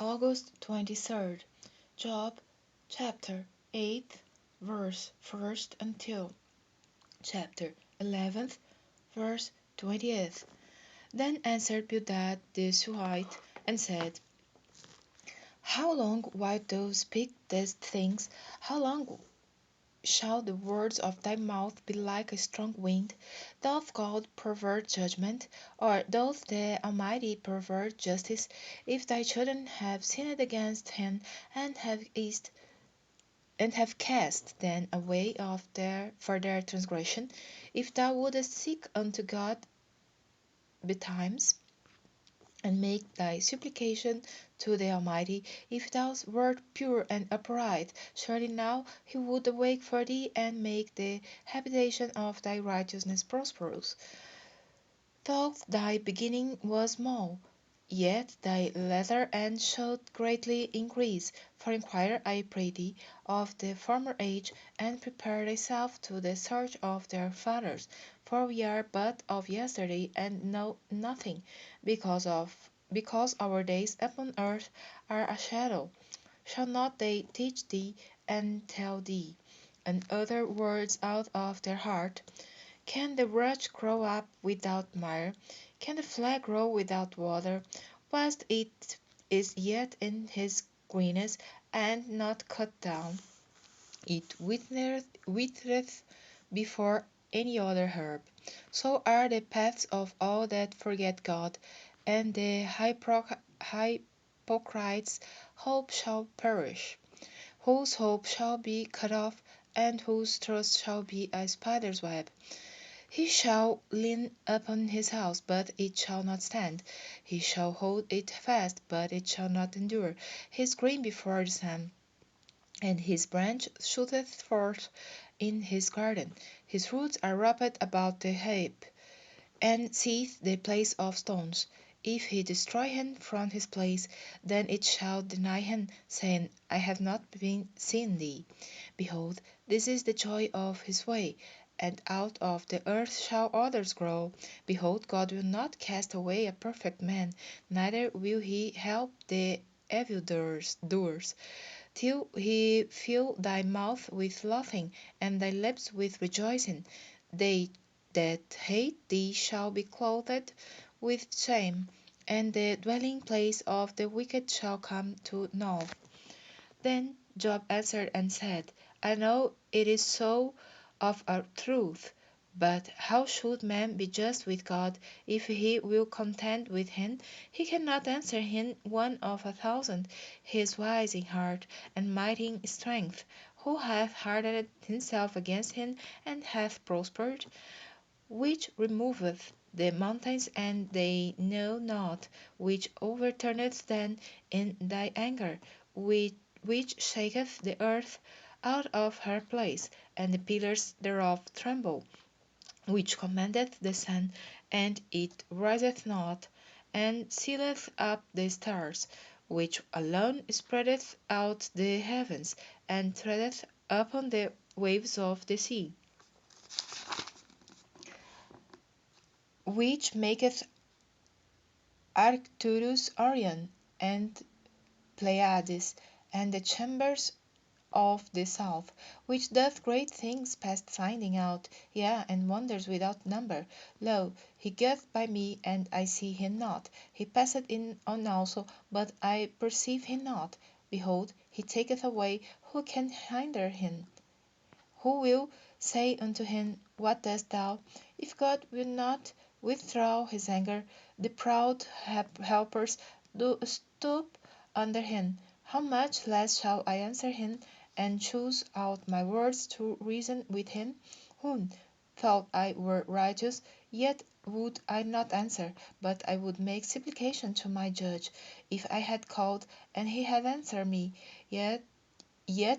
August 23rd, Job chapter 8, verse 1st until chapter 11th, verse 20th. Then answered Bildad the Shuhite and said, How long wilt thou speak these things? How long shall the words of thy mouth be like a strong wind? Doth God pervert judgment, or doth the Almighty pervert justice? If thy children have sinned against him, and have cast them away of their for their transgression, if thou wouldest seek unto God betimes, and make thy supplication to the Almighty, if thou wert pure and upright, surely now he would awake for thee, and make the habitation of thy righteousness prosperous. Though thy beginning was small, yet thy latter end should greatly increase. For inquire, I pray thee, of the former age, and prepare thyself to the search of their fathers. For we are but of yesterday, and know nothing, because our days upon earth are a shadow. Shall not they teach thee, and tell thee, and other words out of their heart? Can the rush grow up without mire? Can the flag grow without water? Whilst it is yet in his greenness, and not cut down, it withereth before any other herb. So are the paths of all that forget God, and the hypocrite's hope shall perish, whose hope shall be cut off, and whose trust shall be a spider's web. He shall lean upon his house, but it shall not stand. He shall hold it fast, but it shall not endure. He is green before the sun, and his branch shooteth forth in his garden. His roots are wrapped about the heap, and seeth the place of stones. If he destroy him from his place, then it shall deny him, saying, I have not been seen thee. Behold, this is the joy of his way, and out of the earth shall others grow. Behold, God will not cast away a perfect man, neither will he help the evildoers, till he fill thy mouth with laughing, and thy lips with rejoicing. They that hate thee shall be clothed with shame, and the dwelling place of the wicked shall come to naught. Then Job answered and said, I know it is so of a truth, but how should man be just with God, if he will contend with him? He cannot answer him one of 1,000. He is wise in heart, and mighty in strength. Who hath hardened himself against him, and hath prospered? Which removeth the mountains, and they know not, which overturneth them in thy anger, which shaketh the earth out of her place, and the pillars thereof tremble, which commandeth the sun, and it riseth not, and sealeth up the stars, which alone spreadeth out the heavens, and treadeth upon the waves of the sea, which maketh Arcturus Orion, and Pleiades, and the chambers of the south, which doth great things past finding out, yea, and wonders without number. Lo, he goeth by me, and I see him not. He passeth in on also, but I perceive him not. Behold, he taketh away, who can hinder him? Who will say unto him, What dost thou? If God will not withdraw his anger, the proud helpers do stoop under him. How much less shall I answer him, and choose out my words to reason with him? Who thought I were righteous, yet would I not answer, but I would make supplication to my judge. If I had called, and he had answered me, yet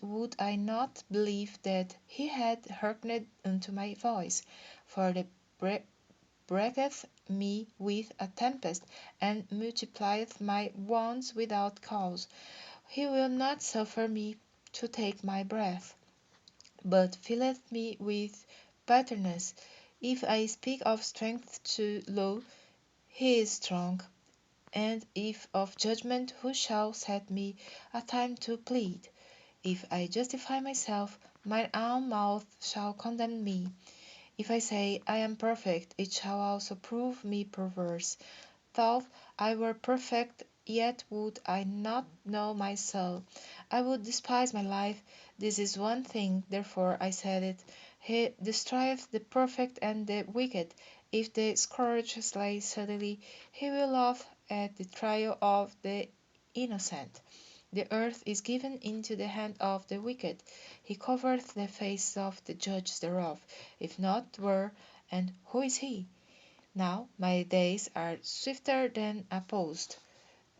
would I not believe that he had hearkened unto my voice. For the breaketh me with a tempest, and multiplieth my wounds without cause. He will not suffer me to take my breath, but filleth me with bitterness. If I speak of strength to low, he is strong. And if of judgment, who shall set me a time to plead? If I justify myself, mine own mouth shall condemn me. If I say, I am perfect, it shall also prove me perverse. Though I were perfect, yet would I not know my soul. I would despise my life. This is one thing, therefore I said it. He destroyeth the perfect and the wicked. If the scourge slay suddenly, he will laugh at the trial of the innocent. The earth is given into the hand of the wicked. He covereth the face of the judges thereof. If not were, and who is he? Now my days are swifter than a post.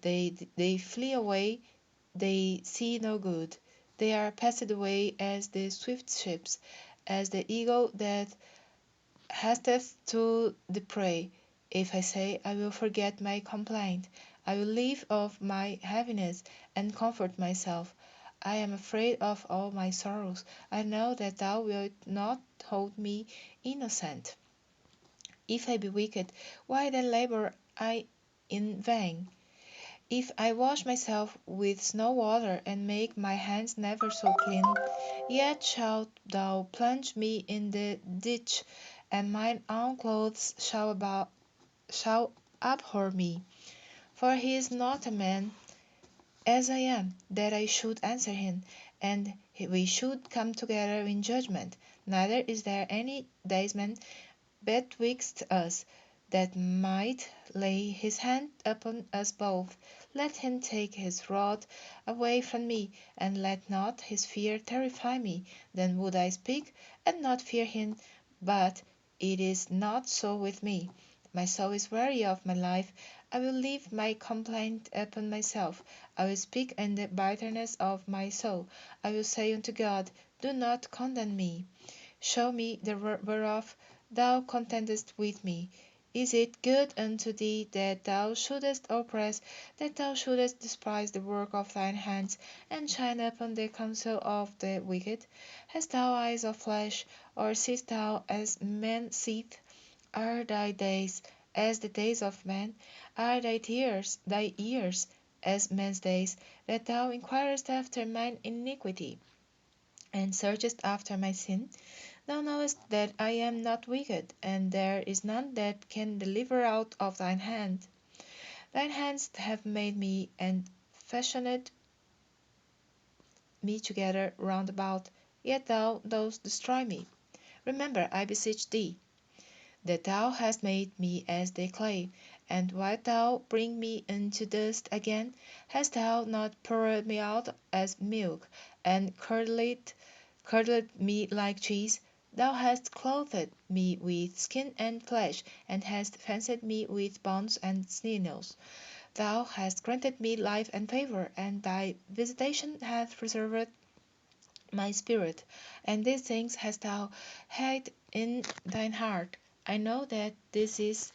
They flee away, they see no good. They are passed away as the swift ships, as the eagle that hasteth to the prey. If I say, I will forget my complaint, I will leave off my heaviness, and comfort myself. I am afraid of all my sorrows. I know that thou wilt not hold me innocent. If I be wicked, why then labor I in vain? If I wash myself with snow water, and make my hands never so clean, yet shalt thou plunge me in the ditch, and mine own clothes shall abhor me. For he is not a man as I am, that I should answer him, and we should come together in judgment. Neither is there any daysman betwixt us, that might lay his hand upon us both. Let him take his rod away from me, and let not his fear terrify me. Then would I speak, and not fear him. But it is not so with me. My soul is weary of my life. I will leave my complaint upon myself. I will speak in the bitterness of my soul. I will say unto God, do not condemn me. Show me the whereof thou contendest with me. Is it good unto thee that thou shouldest oppress, that thou shouldest despise the work of thine hands, and shine upon the counsel of the wicked? Hast thou eyes of flesh, or seest thou as men seeth? Are thy days as the days of men? Are thy years as men's days, that thou inquirest after mine iniquity, and searchest after my sin? Thou knowest that I am not wicked, and there is none that can deliver out of thine hand. Thine hands have made me, and fashioned me together round about, yet thou dost destroy me. Remember, I beseech thee, that thou hast made me as the clay, and wilt thou bring me into dust again? Hast thou not poured me out as milk, and curdled me like cheese? Thou hast clothed me with skin and flesh, and hast fenced me with bonds and sinews. Thou hast granted me life and favor, and thy visitation hath preserved my spirit. And these things hast thou hid in thine heart. I know that this is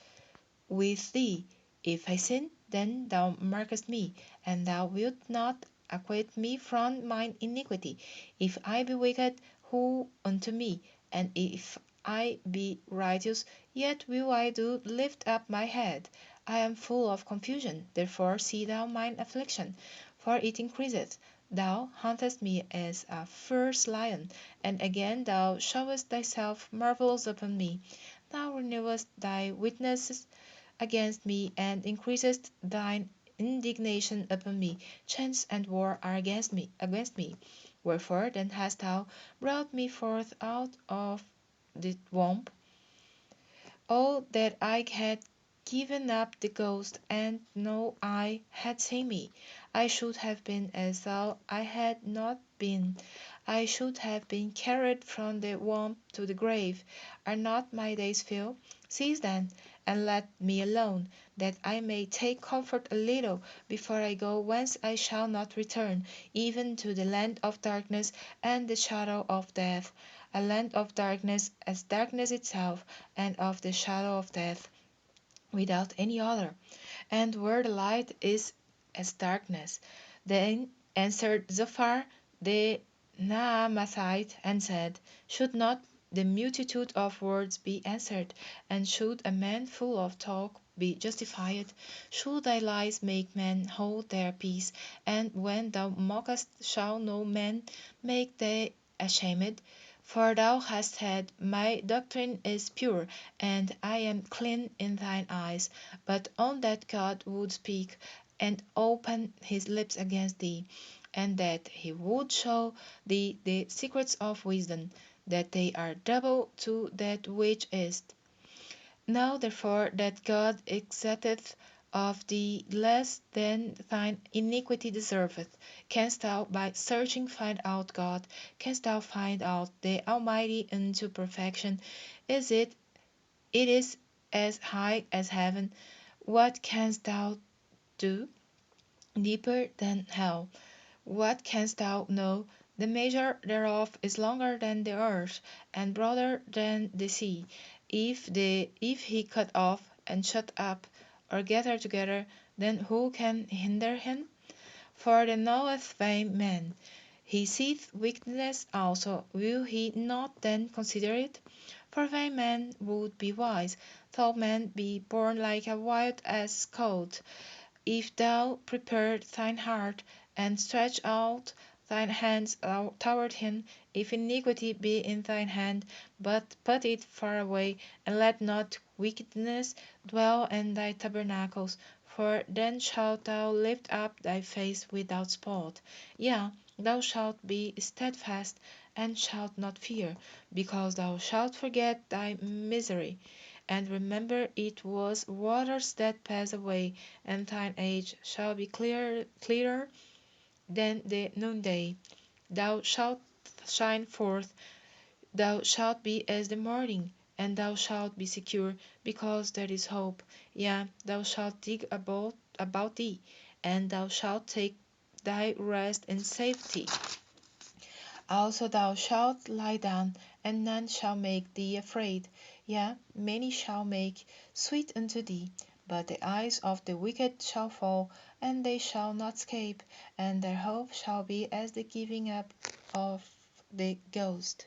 with thee. If I sin, then thou markest me, and thou wilt not acquit me from mine iniquity. If I be wicked, who unto me? And if I be righteous, yet will I do lift up my head. I am full of confusion, therefore see thou mine affliction, for it increaseth. Thou huntest me as a fierce lion, and again thou showest thyself marvellous upon me. Thou renewest thy witnesses against me, and increasest thine indignation upon me. Chance and war are against me. Wherefore then hast thou brought me forth out of the womb? Oh, that I had given up the ghost, and no eye had seen me! I should have been as though I had not been. I should have been carried from the womb to the grave. Are not my days few? Cease then, and let me alone, that I may take comfort a little before I go whence I shall not return, even to the land of darkness and the shadow of death, a land of darkness as darkness itself, and of the shadow of death, without any other, and where the light is as darkness. Then answered Zophar the Naamathite, and said, Should not the multitude of words be answered, and should a man full of talk be justified? Should thy lies make men hold their peace? And when thou mockest, shall no man make thee ashamed? For thou hast said, My doctrine is pure, and I am clean in thine eyes. But on that God would speak, and open his lips against thee, and that he would show thee the secrets of wisdom, that they are double to that which is. Know therefore that God accepteth of thee less than thine iniquity deserveth. Canst thou by searching find out God? Canst thou find out the Almighty unto perfection? Is it it is as high as heaven? What canst thou do? Deeper than hell. What canst thou know? The measure thereof is longer than the earth, and broader than the sea. If he cut off, and shut up, or gather together, then who can hinder him? For the knoweth vain man. He seeth wickedness also, will he not then consider it? For vain man would be wise, though man be born like a wild ass colt. If thou prepare thine heart, and stretch out thine hands toward him, if iniquity be in thine hand, but put it far away, and let not wickedness dwell in thy tabernacles, for then shalt thou lift up thy face without spot. Yea, thou shalt be steadfast, and shalt not fear, because thou shalt forget thy misery and remember it was waters that pass away, and thine age shall be clearer than the noonday. Thou shalt shine forth, thou shalt be as the morning, and thou shalt be secure, because there is hope. Yea, thou shalt dig about thee, and thou shalt take thy rest in safety. Also thou shalt lie down, and none shall make thee afraid. Yea, many shall make sweet unto thee, but the eyes of the wicked shall fall, and they shall not escape, and their hope shall be as the giving up of the ghost.